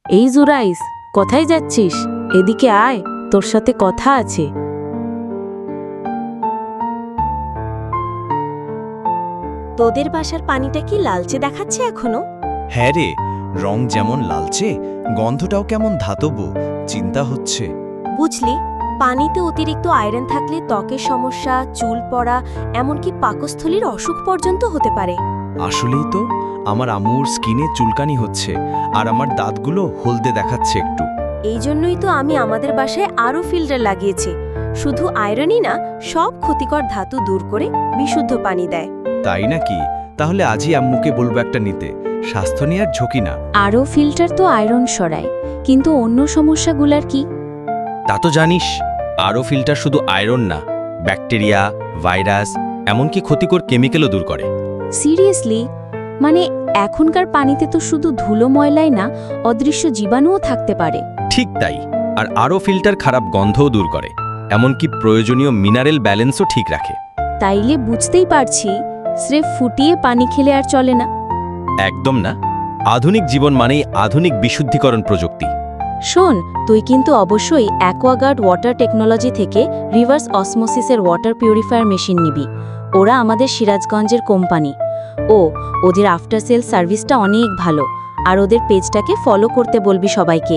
এই জুরাইস, কোথায় যাচ্ছিস? এদিকে আয়, তোর সাথে কথা আছে। তোদের বাসার পানিটা কি লালচে দেখাচ্ছে এখনো? হ্যাঁ রে, রং যেমন লালচে, গন্ধটাও কেমন ধাতব। চিন্তা হচ্ছে। বুঝলি, পানিতে অতিরিক্ত আয়রন থাকলে ত্বকের সমস্যা, চুল পড়া, এমনকি পাকস্থলীর অসুখ পর্যন্ত হতে পারে। আসলেই তো, আমার আম্মুর স্কিনে চুলকানি হচ্ছে আর আমার দাঁতগুলো হলদে দেখাচ্ছে একটু। এই জন্যই তো আমি আমাদের বাসায় আরও ফিল্টার লাগিয়েছি। শুধু আয়রনই না, সব ক্ষতিকর ধাতু দূর করে বিশুদ্ধ পানি দেয়। তাই নাকি? তাহলে আজই আম্মুকে বলবো একটা নিতে। স্বাস্থ্য নেওয়ার ঝুঁকি না। আরও ফিল্টার তো আয়রন সরায়, কিন্তু অন্য সমস্যাগুলার কি? তা তো জানিস, আরও ফিল্টার শুধু আয়রন না, ব্যাকটেরিয়া, ভাইরাস, এমনকি ক্ষতিকর কেমিক্যালও দূর করে। সিরিয়াসলি? মানে এখনকার পানিতে তো শুধু ধুলো ময়লাই না, অদৃশ্য জীবাণুও থাকতে পারে। ঠিক তাই। আর আরও ফিল্টার খারাপ গন্ধও দূর করে, এমনকি প্রয়োজনীয় মিনারেল ব্যালেন্সও ঠিক রাখে। তাইলে বুঝতেই পারছি, স্রেফ ফুটিয়ে পানি খেলে আর চলে না। একদম না, আধুনিক জীবন মানেই আধুনিক বিশুদ্ধিকরণ প্রযুক্তি। শোন, তুই কিন্তু অবশ্যই অ্যাকোয়াগার্ড ওয়াটার টেকনোলজি থেকে রিভার্স অসমোসিসের ওয়াটার পিউরিফায়ার মেশিন নিবি। ওরা আমাদের সিরাজগঞ্জের কোম্পানি। ওদের আফটার সেল সার্ভিসটা অনেক ভালো, আর ওদের পেজটাকে ফলো করতে বলবি সবাইকে।